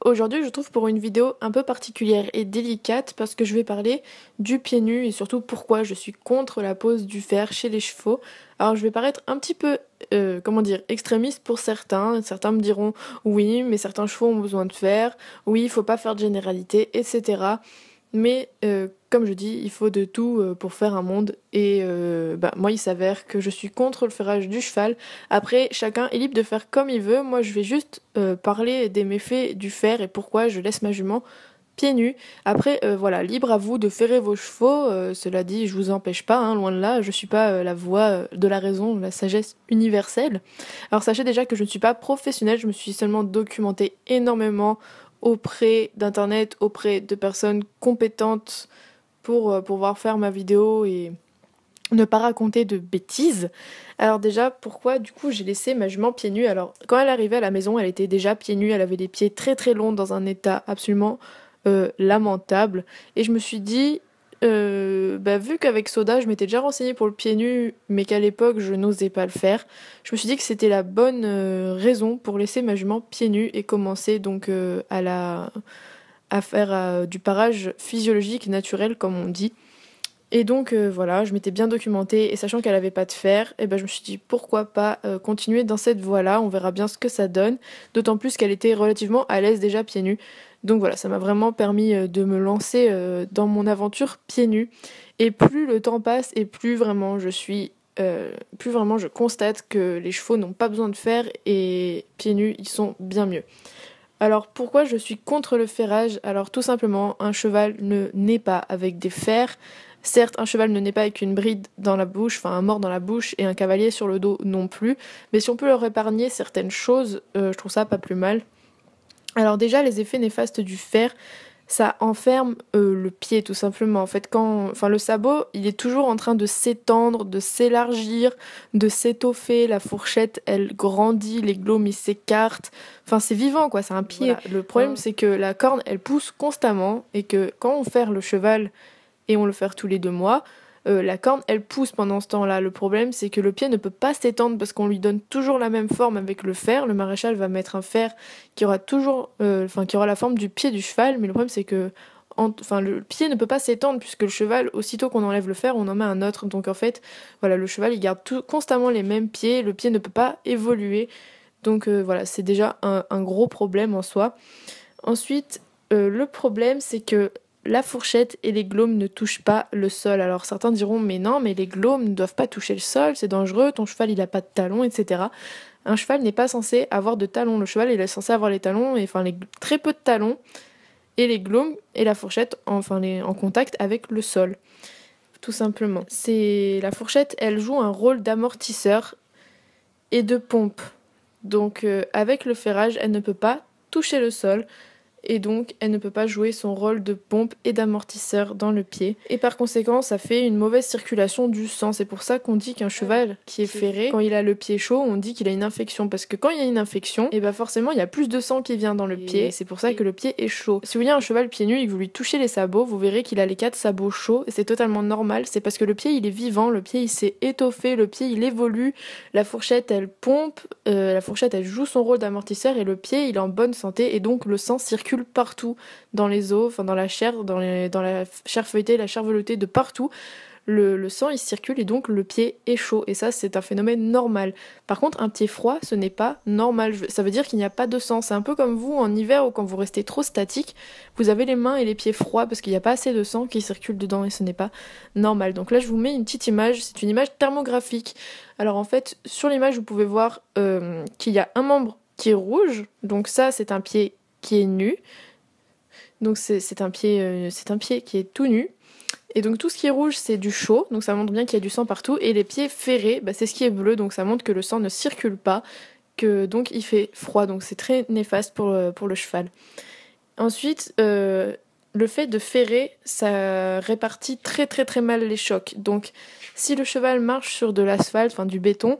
Aujourd'hui, je trouve pour une vidéo un peu particulière et délicate parce que je vais parler du pied nu et surtout pourquoi je suis contre la pose du fer chez les chevaux. Alors, je vais paraître un petit peu, extrémiste pour certains. Certains me diront oui, mais certains chevaux ont besoin de fer. Oui, il faut pas faire de généralité, etc. Mais comme je dis, il faut de tout pour faire un monde. Et moi, il s'avère que je suis contre le ferrage du cheval. Après, chacun est libre de faire comme il veut. Moi, je vais juste parler des méfaits du fer et pourquoi je laisse ma jument pieds nus. Après, voilà, libre à vous de ferrer vos chevaux. Cela dit, je vous empêche pas, hein, loin de là. Je suis pas la voix de la raison, de la sagesse universelle. Alors sachez déjà que je ne suis pas professionnelle. Je me suis seulement documentée énormément auprès d'internet, auprès de personnes compétentes pour pouvoir faire ma vidéo et ne pas raconter de bêtises. Alors déjà, pourquoi du coup j'ai laissé ma jument pieds nus? Alors quand elle arrivait à la maison, elle était déjà pieds nus, elle avait des pieds très très longs dans un état absolument lamentable. Et je me suis dit, vu qu'avec Soda, je m'étais déjà renseignée pour le pied nu, mais qu'à l'époque je n'osais pas le faire, je me suis dit que c'était la bonne raison pour laisser ma jument pieds nus et commencer donc à faire du parage physiologique naturel comme on dit. Et donc voilà, je m'étais bien documentée et sachant qu'elle avait pas de fer, je me suis dit pourquoi pas continuer dans cette voie-là, on verra bien ce que ça donne, d'autant plus qu'elle était relativement à l'aise déjà pieds nus. Donc voilà, ça m'a vraiment permis de me lancer dans mon aventure pieds nus. Et plus le temps passe et plus vraiment je constate que les chevaux n'ont pas besoin de fer et pieds nus ils sont bien mieux. Alors pourquoi je suis contre le ferrage? Alors tout simplement, un cheval ne naît pas avec des fers. Certes, un cheval ne naît pas avec une bride dans la bouche, enfin un mors dans la bouche, et un cavalier sur le dos non plus. Mais si on peut leur épargner certaines choses, je trouve ça pas plus mal. Alors déjà, les effets néfastes du fer, ça enferme le pied tout simplement. En fait, le sabot, il est toujours en train de s'étendre, de s'élargir, de s'étoffer. La fourchette, elle grandit, les glaumes, ils s'écartent. Enfin, c'est vivant, quoi. C'est un pied. Voilà. Le problème, c'est que la corne, elle pousse constamment et que quand on ferre le cheval et on le ferre tous les 2 mois, la corne, elle pousse pendant ce temps-là. Le problème, c'est que le pied ne peut pas s'étendre parce qu'on lui donne toujours la même forme avec le fer. Le maréchal va mettre un fer qui aura qui aura la forme du pied du cheval, mais le problème, c'est que le pied ne peut pas s'étendre puisque le cheval, aussitôt qu'on enlève le fer, on en met un autre. Donc en fait, voilà, le cheval, il garde constamment les mêmes pieds. Le pied ne peut pas évoluer. Donc voilà, c'est déjà un gros problème en soi. Ensuite, le problème, c'est que la fourchette et les glaumes ne touchent pas le sol. Alors certains diront mais non, mais les glaumes ne doivent pas toucher le sol, c'est dangereux, ton cheval il a pas de talons, etc. Un cheval n'est pas censé avoir de talons. Le cheval il est censé avoir les talons, très peu de talons, et les glaumes et la fourchette en contact avec le sol. Tout simplement. La fourchette, elle joue un rôle d'amortisseur et de pompe. Donc avec le ferrage, elle ne peut pas toucher le sol. Et donc elle ne peut pas jouer son rôle de pompe et d'amortisseur dans le pied. Et par conséquent, ça fait une mauvaise circulation du sang. C'est pour ça qu'on dit qu'un cheval qui est ferré, quand il a le pied chaud, on dit qu'il a une infection. Parce que quand il y a une infection, forcément, il y a plus de sang qui vient dans le pied. Et c'est pour ça que le pied est chaud. Si vous voyez un cheval pieds nus et que vous lui touchez les sabots, vous verrez qu'il a les 4 sabots chauds. Et c'est totalement normal. C'est parce que le pied, il est vivant. Le pied, il s'est étoffé. Le pied, il évolue. La fourchette, elle pompe. La fourchette, elle joue son rôle d'amortisseur. Et le pied, il est en bonne santé. Et donc, le sang circule partout dans les os, dans la chair, dans la chair feuilletée, la chair veloutée, de partout. Le sang il circule et donc le pied est chaud et ça c'est un phénomène normal. Par contre un pied froid ce n'est pas normal, ça veut dire qu'il n'y a pas de sang. C'est un peu comme vous en hiver ou quand vous restez trop statique, vous avez les mains et les pieds froids parce qu'il n'y a pas assez de sang qui circule dedans et ce n'est pas normal. Donc là je vous mets une petite image, c'est une image thermographique. Alors en fait sur l'image vous pouvez voir qu'il y a un membre qui est rouge, donc ça c'est un pied qui est nu, donc c'est un pied qui est tout nu, et donc tout ce qui est rouge c'est du chaud, donc ça montre bien qu'il y a du sang partout, et les pieds ferrés c'est ce qui est bleu, donc ça montre que le sang ne circule pas, que donc il fait froid, donc c'est très néfaste pour le cheval. Ensuite le fait de ferrer ça répartit très très très mal les chocs, donc si le cheval marche sur de l'asphalte, du béton,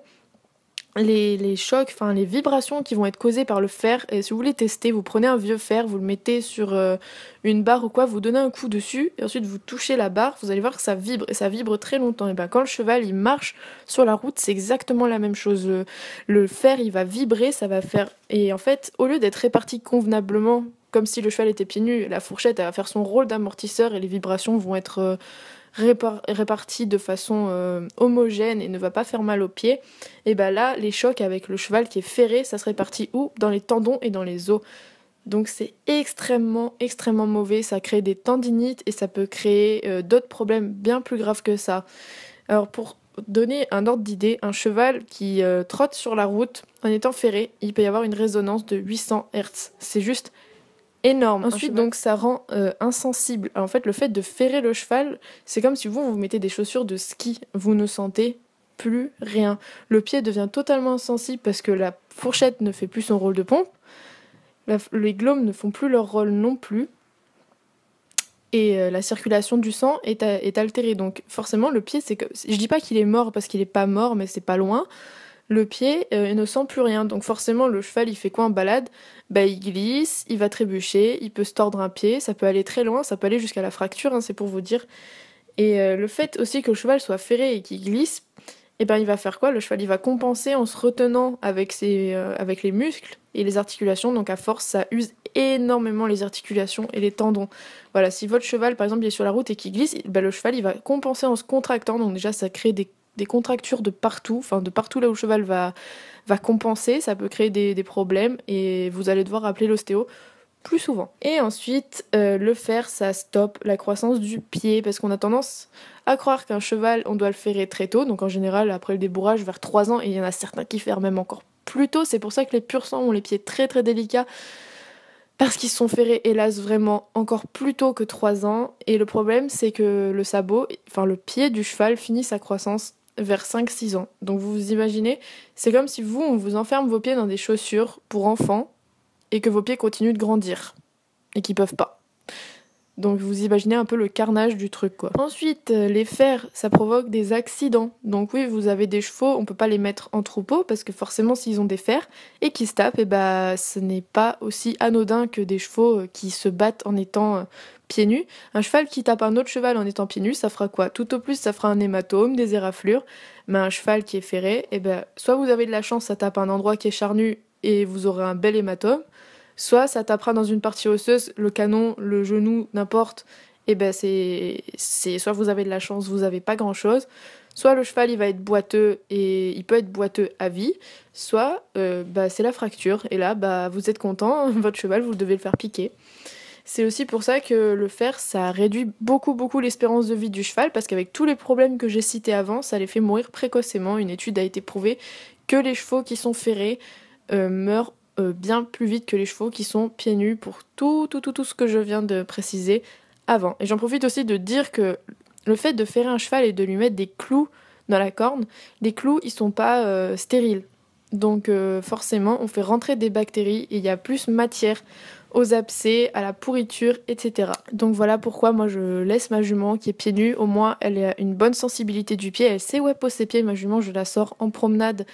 les chocs, les vibrations qui vont être causées par le fer, et si vous voulez tester, vous prenez un vieux fer, vous le mettez sur une barre ou quoi, vous donnez un coup dessus, et ensuite vous touchez la barre, vous allez voir que ça vibre, et ça vibre très longtemps. Et quand le cheval il marche sur la route, c'est exactement la même chose. Le fer il va vibrer, ça va faire... Et en fait, au lieu d'être réparti convenablement comme si le cheval était pieds nus. La fourchette, elle va faire son rôle d'amortisseur et les vibrations vont être réparties de façon homogène et ne va pas faire mal aux pieds. Et ben là, les chocs avec le cheval qui est ferré, ça se répartit où? Dans les tendons et dans les os. Donc c'est extrêmement, extrêmement mauvais. Ça crée des tendinites et ça peut créer d'autres problèmes bien plus graves que ça. Alors pour donner un ordre d'idée, un cheval qui trotte sur la route en étant ferré, il peut y avoir une résonance de 800 Hz. C'est juste énorme. Ensuite, donc, ça rend insensible. Alors, en fait, le fait de ferrer le cheval, c'est comme si vous mettez des chaussures de ski. Vous ne sentez plus rien. Le pied devient totalement insensible parce que la fourchette ne fait plus son rôle de pompe. Les glaumes ne font plus leur rôle non plus. Et la circulation du sang est altérée. Donc forcément, le pied, c'est que... Je dis pas qu'il est mort parce qu'il est pas mort, mais c'est pas loin. Le pied ne sent plus rien. Donc forcément, le cheval, il fait quoi en balade? Il glisse, il va trébucher, il peut se tordre un pied, ça peut aller très loin, ça peut aller jusqu'à la fracture, c'est pour vous dire. Et le fait aussi que le cheval soit ferré et qu'il glisse, il va faire quoi? Le cheval, il va compenser en se retenant avec les muscles et les articulations. Donc à force, ça use énormément les articulations et les tendons. Voilà, si votre cheval, par exemple, il est sur la route et qu'il glisse, le cheval, il va compenser en se contractant. Donc déjà, ça crée des contractures de partout là où le cheval va compenser. Ça peut créer des problèmes et vous allez devoir appeler l'ostéo plus souvent. Et ensuite, le fer, ça stoppe la croissance du pied parce qu'on a tendance à croire qu'un cheval, on doit le ferrer très tôt. Donc en général, après le débourrage, vers 3 ans, et il y en a certains qui ferrent même encore plus tôt. C'est pour ça que les pur sang ont les pieds très très délicats parce qu'ils sont ferrés, hélas, vraiment encore plus tôt que 3 ans. Et le problème, c'est que le pied du cheval finit sa croissance vers 5-6 ans. Donc vous vous imaginez, c'est comme si on vous enferme vos pieds dans des chaussures pour enfants et que vos pieds continuent de grandir et qu'ils peuvent pas. Donc vous imaginez un peu le carnage du truc, quoi. Ensuite, les fers, ça provoque des accidents. Donc oui, vous avez des chevaux, on peut pas les mettre en troupeau parce que forcément s'ils ont des fers et qu'ils se tapent, ce n'est pas aussi anodin que des chevaux qui se battent en étant pieds nus. Un cheval qui tape un autre cheval en étant pieds nus, ça fera quoi? Tout au plus, ça fera un hématome, des éraflures. Mais un cheval qui est ferré, soit vous avez de la chance, ça tape un endroit qui est charnu et vous aurez un bel hématome. Soit ça tapera dans une partie osseuse, le canon, le genou, n'importe. Soit vous avez de la chance, vous avez pas grand chose. Soit le cheval il va être boiteux et il peut être boiteux à vie. Soit c'est la fracture et là vous êtes content, votre cheval vous devez le faire piquer. C'est aussi pour ça que le fer ça réduit beaucoup beaucoup l'espérance de vie du cheval parce qu'avec tous les problèmes que j'ai cités avant, ça les fait mourir précocement. Une étude a été prouvée que les chevaux qui sont ferrés meurent bien plus vite que les chevaux qui sont pieds nus pour tout ce que je viens de préciser avant. Et j'en profite aussi de dire que le fait de ferrer un cheval et de lui mettre des clous dans la corne, les clous ils sont pas stériles. Donc forcément on fait rentrer des bactéries et il y a plus matière aux abcès, à la pourriture, etc. Donc voilà pourquoi moi je laisse ma jument qui est pieds nus, au moins elle a une bonne sensibilité du pied, elle sait où elle pose ses pieds, ma jument je la sors en promenade.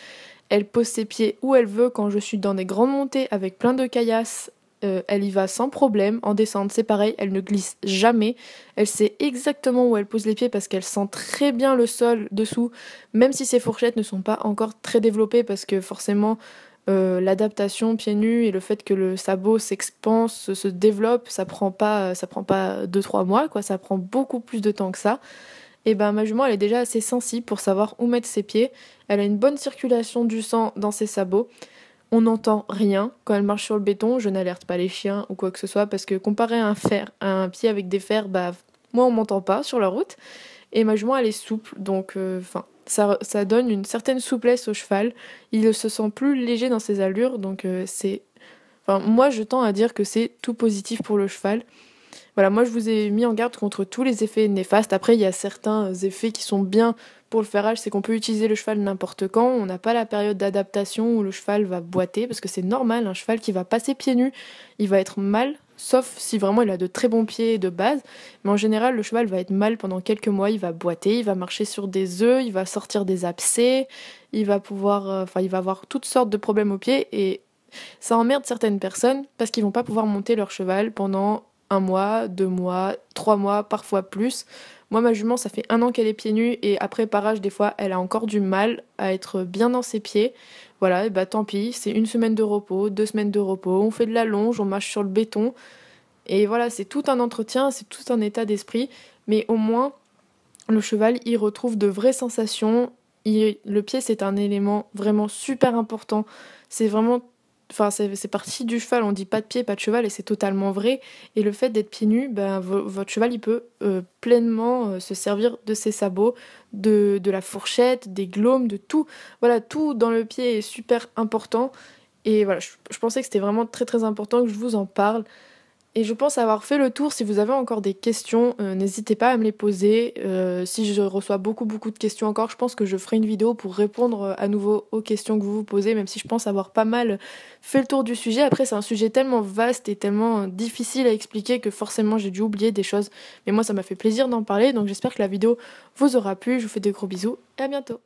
Elle pose ses pieds où elle veut quand je suis dans des grandes montées avec plein de caillasses. Elle y va sans problème. En descente, c'est pareil, elle ne glisse jamais. Elle sait exactement où elle pose les pieds parce qu'elle sent très bien le sol dessous, même si ses fourchettes ne sont pas encore très développées parce que forcément l'adaptation pieds nus et le fait que le sabot s'expanse, se développe, ça prend pas 2-3 mois, quoi, ça prend beaucoup plus de temps que ça. Et ma jument elle est déjà assez sensible pour savoir où mettre ses pieds. Elle a une bonne circulation du sang dans ses sabots. On n'entend rien quand elle marche sur le béton. Je n'alerte pas les chiens ou quoi que ce soit parce que comparé à un pied avec des fers, moi on m'entend pas sur la route. Et ma jument elle est souple, donc ça donne une certaine souplesse au cheval. Il se sent plus léger dans ses allures, donc moi je tends à dire que c'est tout positif pour le cheval. Voilà, moi je vous ai mis en garde contre tous les effets néfastes. Après, il y a certains effets qui sont bien pour le ferrage, c'est qu'on peut utiliser le cheval n'importe quand. On n'a pas la période d'adaptation où le cheval va boiter, parce que c'est normal, un cheval qui va passer pieds nus, il va être mal, sauf si vraiment il a de très bons pieds de base. Mais en général, le cheval va être mal pendant quelques mois, il va boiter, il va marcher sur des œufs, il va sortir des abcès, il va avoir toutes sortes de problèmes aux pieds et ça emmerde certaines personnes parce qu'ils vont pas pouvoir monter leur cheval pendant 1 mois, 2 mois, 3 mois, parfois plus. Moi, ma jument, ça fait 1 an qu'elle est pieds nus et après parage, des fois, elle a encore du mal à être bien dans ses pieds. Voilà, et bah tant pis, c'est 1 semaine de repos, 2 semaines de repos, on fait de la longe, on marche sur le béton. Et voilà, c'est tout un entretien, c'est tout un état d'esprit, mais au moins, le cheval, il retrouve de vraies sensations. Le pied, c'est un élément vraiment super important. C'est vraiment. Enfin, c'est parti du cheval. On dit pas de pied, pas de cheval, et c'est totalement vrai. Et le fait d'être pieds nus, ben, votre cheval, il peut pleinement se servir de ses sabots, de la fourchette, des glaumes, de tout. Voilà, tout dans le pied est super important. Et voilà, je pensais que c'était vraiment très très important que je vous en parle. Et je pense avoir fait le tour. Si vous avez encore des questions, n'hésitez pas à me les poser. Si je reçois beaucoup de questions encore, je pense que je ferai une vidéo pour répondre à nouveau aux questions que vous vous posez, même si je pense avoir pas mal fait le tour du sujet. Après, c'est un sujet tellement vaste et tellement difficile à expliquer que forcément j'ai dû oublier des choses. Mais moi, ça m'a fait plaisir d'en parler, donc j'espère que la vidéo vous aura plu. Je vous fais des gros bisous et à bientôt.